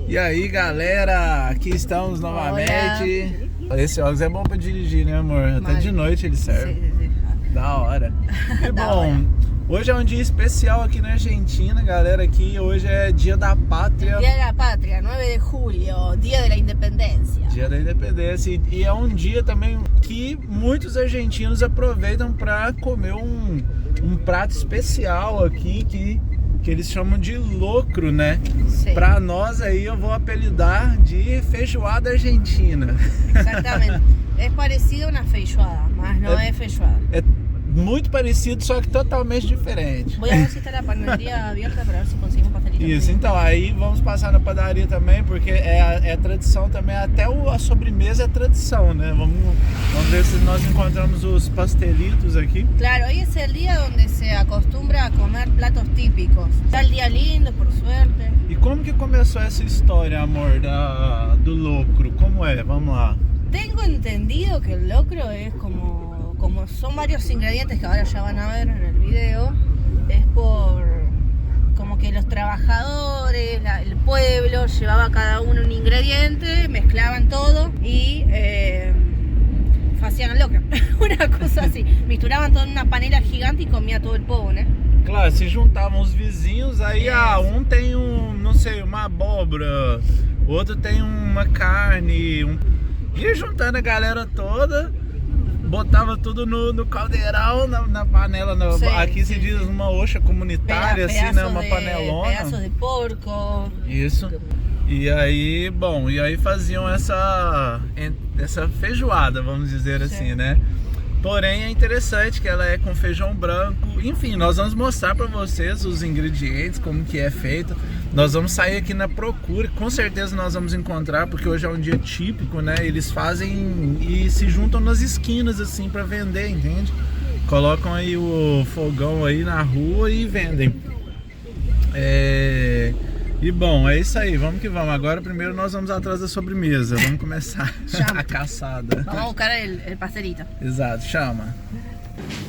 E aí, galera, aqui estamos novamente. Esse óculos é bom pra dirigir, né, amor? Até de noite ele serve. Sí. Da hora. E Da bom, hora. hoje é um dia especial aqui na Argentina, galera. Aqui hoje é Dia da Pátria. Día de la Patria, 9 de julio, Día de la Independencia. Dia da Independência. E é um dia também que muitos argentinos aproveitam para comer um prato especial aqui que eles chamam de locro, né? Sí. Pra nós aí eu vou apelidar de feijoada argentina. Exactamente. Es parecido a una feijoada, mas no es feijoada. É muito parecido, só que totalmente diferente. Voy a ver si está la panadería abierta para ver si conseguimos pastelito. Isso, então, aí vamos passar na padaria também, porque é tradição também, até a sobremesa é tradição, né? Vamos ver se nós encontramos os pastelitos aqui. Claro, hoy es el día donde se acostumbra a comer platos típicos. Está el día lindo, por suerte. E como que começou essa história, amor, do locro? Como é? Vamos lá. Tengo entendido que el locro es como son varios ingredientes que ahora ya van a ver en el video, es por como que los trabajadores, el pueblo llevaba cada uno un ingrediente, mezclaban todo y hacían el locro, una cosa así, misturaban todo en una panela gigante y comía todo el povo, né? Claro, se juntavam os vizinhos, aí um tem não sei, uma abóbora, o outro tem uma carne, ia juntando a galera toda, botava tudo no caldeirão, na panela, aqui se diz uma oxa comunitária, assim, né, uma panelona. Pedaços de porco. Isso. E aí, bom, faziam essa feijoada, vamos dizer assim, né? Porém é interessante que ela é com feijão branco. Enfim, nós vamos mostrar para vocês os ingredientes, como que é feito. Nós vamos sair aqui na procura, com certeza nós vamos encontrar, porque hoje é um dia típico, né? Eles fazem e se juntam nas esquinas assim para vender, entende? Colocam aí o fogão aí na rua e vendem. E bom, é isso aí, vamos que vamos. Agora primeiro nós vamos atrás da sobremesa. Vamos começar a caçada. Vamos a buscar el pastelito. Exato, chama.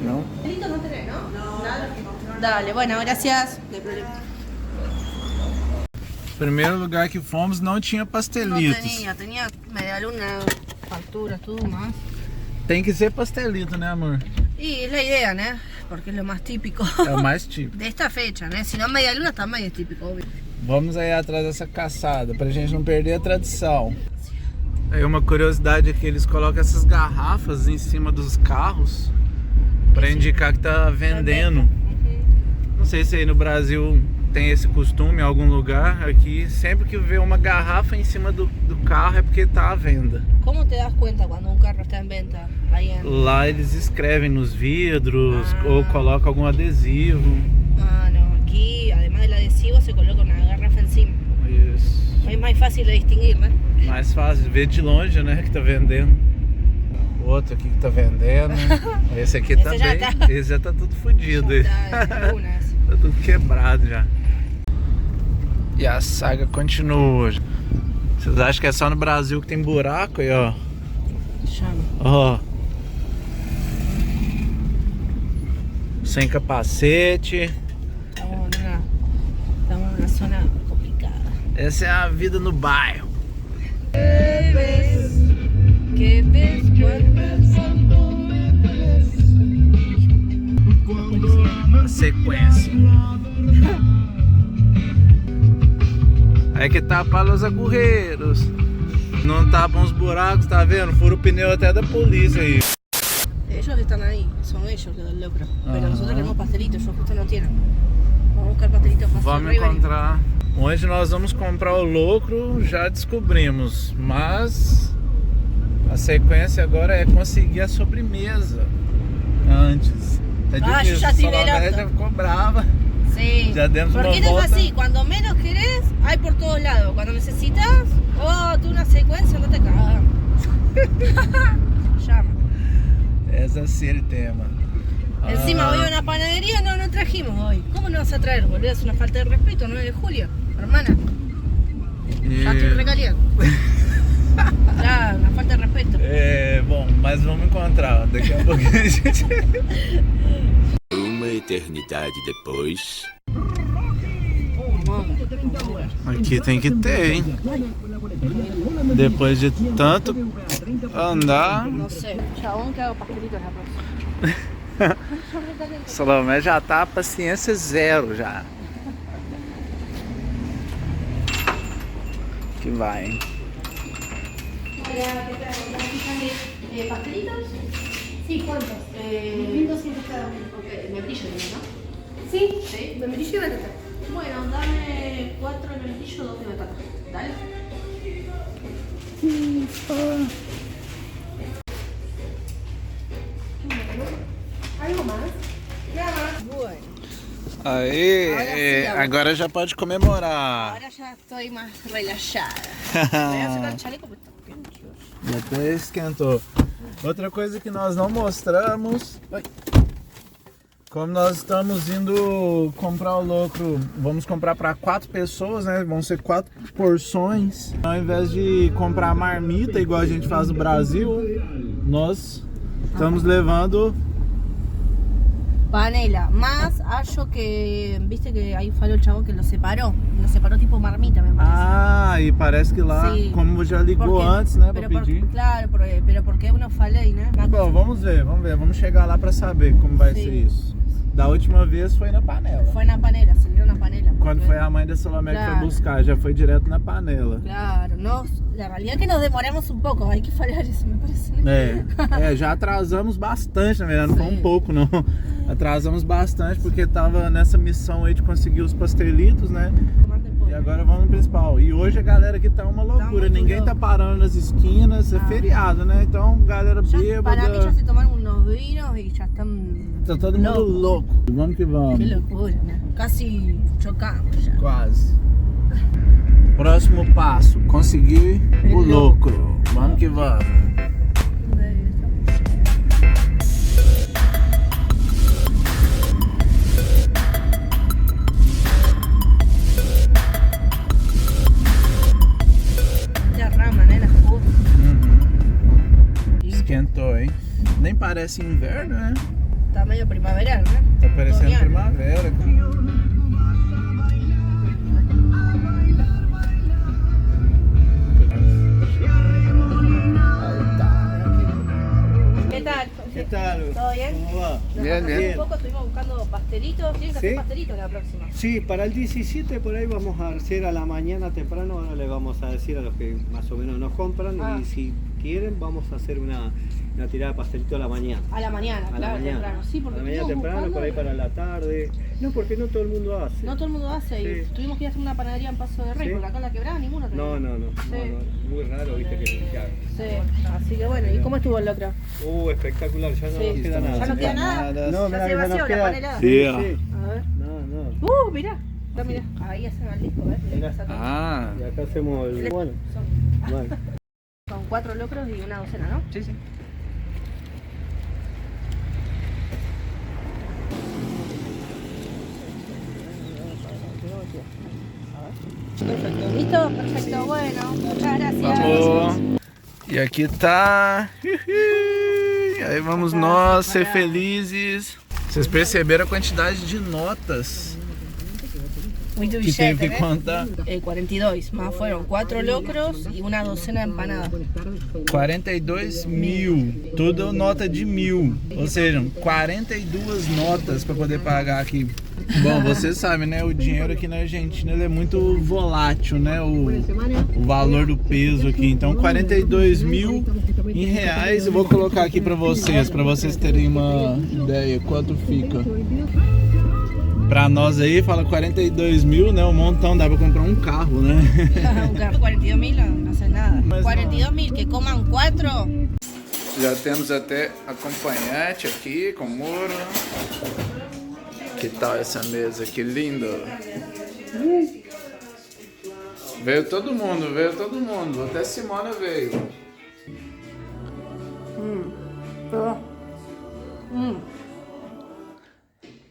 Não? ¿Pastelito no tenés, no? No. Dale, bueno, gracias. No hay problema. Primeiro lugar que fomos não tinha No pastelitos. tenía media luna, facturas, todo más. Tem que ser pastelito, né, amor? Y es la idea, ¿no? Porque es lo más típico. É o mais típico. De esta fecha, ¿no? Si no, media luna también es típico, obvio. Vamos aí atrás dessa caçada, pra gente não perder a tradição. Aí uma curiosidade é que eles colocam essas garrafas em cima dos carros pra indicar que tá vendendo. Não sei se aí no Brasil tem esse costume em algum lugar. Aqui, sempre que vê uma garrafa em cima do carro é porque tá à venda. ¿Cómo te das cuenta cuando un carro está en venta? Ahí en... Lá eles escrevem nos vidros ou colocam algum adesivo. Ah, no, aquí además del adhesivo se coloca una garrafa encima. Isso. Es más fácil de distinguir, ¿no? Mais fácil ver de longe, né, que tá vendendo. O outro aqui que tá vendendo. Esse aqui Esse também. já tá. Esse já tá tudo fodido. Tá Tudo quebrado já. E a saga continua. Vocês acham que é só no Brasil que tem buraco aí, ó? Chama. Ó. Sem capacete. Estamos numa zona complicada. Essa é a vida no bairro. Que ves A sequência. Aí que tapa os agurreiros. Não tapam os buracos, tá vendo? Fura o pneu até da polícia aí. Ellos están ahí, son ellos los del locro. Pero nosotros queremos pastelitos, ellos justo no tienen. Vamos a buscar pastelitos fácil. Vamos encontrar. Onde nós vamos comprar o locro, já descobrimos. Mas a sequência agora é conseguir a sobremesa antes. É difícil, ya estoy já ficou brava. Sí. Ya demos porque una esto es volta. así, cuando menos querés, hay por todos lados. Cuando necesitas, tú una secuencia, no te cagas. Llama. Es así el tema. Encima voy a una panadería, no trajimos hoy. ¿Cómo no vas a traer, boludo? Es una falta de respeto, 9 de julio, hermana. Ya estoy recaliente. Ya, una falta de respeto. Bom, mas vamos encontrar. Daqui a pouquinho a gente... Uma eternidade depois. Aqui tem que ter, hein? Depois de tanto andar. No sé, chabón que hago pastelitos la próxima. Salomé já tá paciência zero já. Que vai, hein? ¿Pastelitos? Sí, ¿cuántos? 1200 cada uno. Ok, membrillo, ¿no? Sí, sí, membrillo y batata. Bueno, dame 4 de membrillo, 2 de batata. Dale. ¿Algo más? Nada más. Bueno. Aí, agora já pode comemorar. Ahora ya estoy más relajada. Me voy a sacar el chaleco porque está quente. Já até esquentou. Outra coisa que nós não mostramos. Como nós estamos indo comprar o locro, vamos comprar para 4 pessoas, né? Vão ser 4 porções. Ao invés de comprar marmita, igual a gente faz no Brasil, nós estamos levando panela, más acho que, viste que ahí faló el chabón que lo separó tipo marmita, me parece. Ah, e parece que lá, Sim. como já ligou Porque- antes, né, pra pero por- pedir. claro, pero porque eu não falei, né? Bom, vamos ver, vamos chegar lá pra saber como vai Sim. ser isso. Da última vez foi na panela. Fue na panela, se dieron na panela. Quando porque- foi a mãe da Salomé que foi Claro. buscar, já foi direto na panela. Claro, no, la realidad es que nos demoramos un poco, hay que fallar eso, me parece. ¿no? Já atrasamos bastante, na verdade, não foi um Sim. pouco não. Atrasamos bastante porque tava nessa missão aí de conseguir os pastelitos, né? Mande por- E agora vamos no principal. E hoje a galera aqui tá uma loucura, muito ninguém louco. tá parando nas esquinas, é Ah. feriado, né? Então, galera Ya, bêbada, para mí ya se tomaron unos vinos y ya están... tá todo mundo louco. Vamos que vamos. Qué locura, ¿no? Casi chocamos ya. Quase. Próximo passo, conseguir o lucro. Vamos que vamos. Derrama, né, na rua. Esquentou, hein? Nem parece inverno, né? Tá meio primaveral, né? Tá parecendo Otoñal. primavera. ¿Qué tal? ¿Qué tal? ¿Todo bien? ¿Cómo va? Nos Bien, bajamos bien. un poco, estuvimos buscando pastelitos. Tienen que hacer ¿Sí? pastelitos la próxima. Sí, para el 17 por ahí vamos a hacer a la mañana temprano, ahora le vamos a decir a los que más o menos nos compran Ah. y si quieren vamos a hacer una tirada de pastelito a la mañana. A la mañana, A la claro, mañana. temprano. Sí, porque a la mañana estuvimos temprano, buscando por ahí y para la tarde. No, porque no todo el mundo hace. no todo el mundo hace. Y Sí. tuvimos que ir a hacer una panadería en Paso de Rey, Sí. porque acá en la quebrada ninguno tenía. No, Sí. muy raro, viste que haga. Sí, así que bueno, ¿y cómo estuvo el locro? Espectacular, ya no Sí. nos queda nada. ¿Ya no queda nada? No, Ya mirá se que ya vació nos la queda. panelada. Sí, Sí. sí. A ver. No. Mirá. Está, mirá. Ahí hacen el disco, ¿ves? Mirá. Ah, Y acá hacemos el. Bueno, bueno. Son 4 locros y una docena, ¿no? sí, sí. Perfecto. ¿Listo? Perfecto, bueno. Muchas gracias. Vamos. E aqui tá. Aí vamos nós ser felizes. Vocês perceberam a quantidade de notas Muito que teve billete, que ¿ves? contar? 42, más fueron 4 locros y una docena de empanadas. 42 mil, tudo nota de 1000, ou seja, 42 notas para poder pagar aqui. Bom, vocês sabem, né? O dinheiro aqui na Argentina ele é muito volátil, né? O valor do peso aqui. Então, 42 mil em reais. Eu vou colocar aqui para vocês terem uma ideia quanto fica. Pra nós aí, fala 42 mil, né? Um montão, dá pra comprar um carro, né? Un carro 42.000 no hace nada. Mas 42.000 que coman 4. Já temos até acompanhante aqui com muro. Que tal essa mesa? Que lindo! Veio todo mundo. Até Simona veio.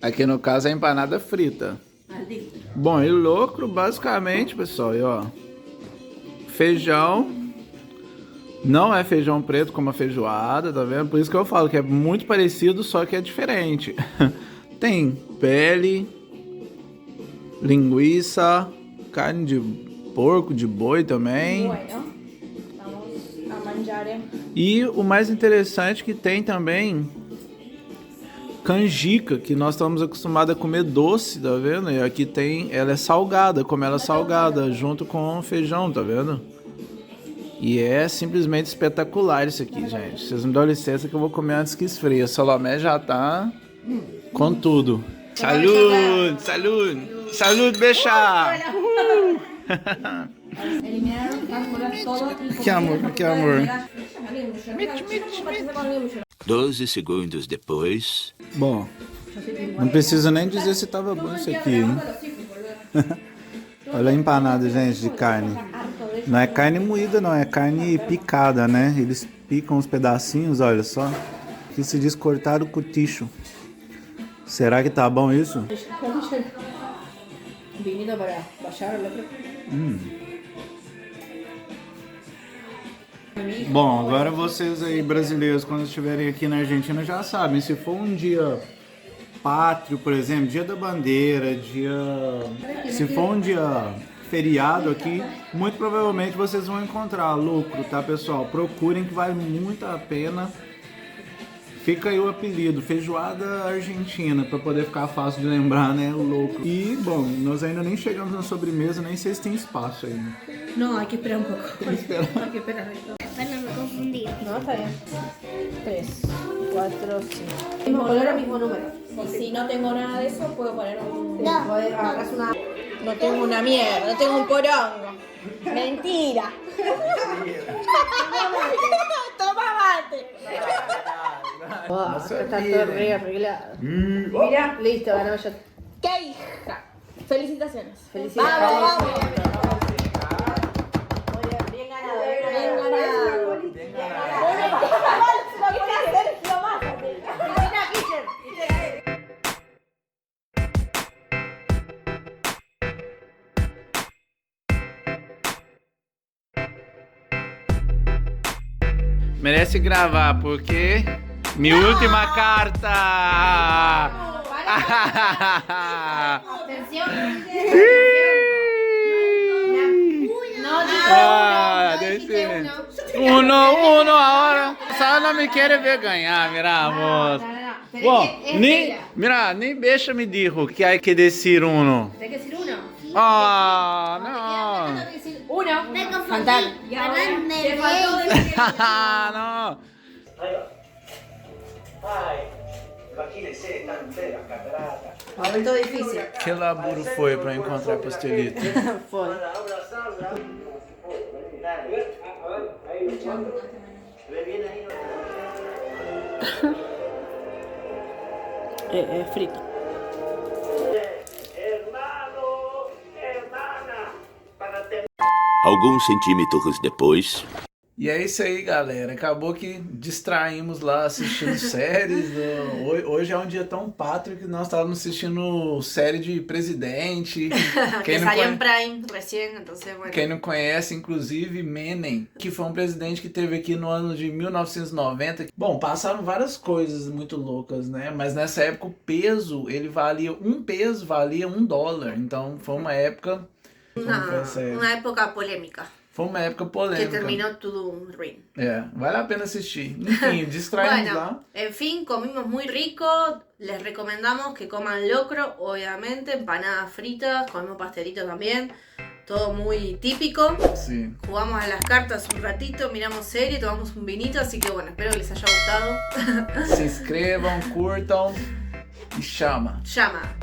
Aqui no caso é empanada frita. Bom, e locro basicamente, pessoal, e ó, feijão. Não é feijão preto como a feijoada, tá vendo? Por isso que eu falo que é muito parecido, só que é diferente. Tem pele, linguiça, carne de porco, de boi também. Bueno, vamos a manjar. E o mais interessante que tem também canjica, que nós estamos acostumados a comer doce, tá vendo? E aqui tem, ela é salgada, como ela é salgada, junto com feijão, tá vendo? E é simplesmente espetacular isso aqui, gente. Vocês me dão licença que eu vou comer antes que esfrie. A Salomé já tá com tudo. Salud, salud, salud, beijar! Que amor, que amor. 12 segundos depois. Bom, não preciso nem dizer se tava bom isso aqui, hein? Olha a empanada, gente, de carne. Não é carne moída, não, é carne picada, né? Eles picam os pedacinhos, olha só. Aqui se diz cortar o cuticho. Será que tá bom isso? Vinito para baixar o locro. Bom, agora vocês aí brasileiros, quando estiverem aqui na Argentina, já sabem. Se for um dia pátrio, por exemplo, dia da bandeira, se for um dia feriado aqui, muito provavelmente vocês vão encontrar lucro, tá, pessoal? Procurem que vale muito a pena. Fica aí o apelido, feijoada argentina, para poder ficar fácil de lembrar, né, o lucro. E, bom, nós ainda nem chegamos na sobremesa, nem sei se tem espaço ainda. No, hay que esperar un poco. Hay que esperar. Hay que esperar. Para no me confundir. No, está bien. 3, 4, 5. Mismo color o mismo número. Y si no tengo nada de eso, puedo poner un... No. Agarras una... No tengo una mierda, no tengo un porongo. Mentira. Toma mate. Está todo re arreglado. Mira, listo, ganó yo. ¡Qué hija! Felicitaciones. Felicidades. Vamos, vamos. Muy bien, bien ganado, bien ganado. Bien ganado. Sergio Massa. Cristina Kirchner. Merece gravar, porque minha última carta! Atención. Uno ahora. Só não me quer ver ganhar, mira, moço. Bom, nem deixa me dijo que hay que decir uno. ¿Hay que decir uno? Ah, no. Uno. Me confundí. Cantar. Ganarme Te faltó bien. decir No. Ay, imagínense, están feas, cataratas. Momento difícil. Que laburo foi para encontrar pastelito? Foi. Abrazarla. Dale. A ver, ahí lo chando. Ve bien ahí. Frito. Hermano, hermana, para terminar. Alguns centímetros depois. E é isso aí, galera. Acabou que distraímos lá assistindo séries. Hoje é um dia tão pátrio que nós estávamos assistindo série de presidente. Que salió en Prime recién, entonces bueno. Quem não conhece, inclusive, Menem, que foi um presidente que teve aqui no ano de 1990. Bom, passaram várias coisas muito loucas, né? Mas nessa época o peso, ele valia, um peso valia $1. Então foi uma época... Una época polémica. Foi uma época polêmica. Que terminó todo un ruin. É, vale a pena assistir. Enfim, distraímos lá. Bueno, en fin, comimos muy rico. Les recomendamos que coman locro, obviamente, empanadas fritas, comemos pastelito también. Todo muy típico. Sí. Jugamos a las cartas un ratito, miramos serie, tomamos un vinito, así que bueno, espero que les haya gustado. Se inscrevam, curtam e chama. Llama.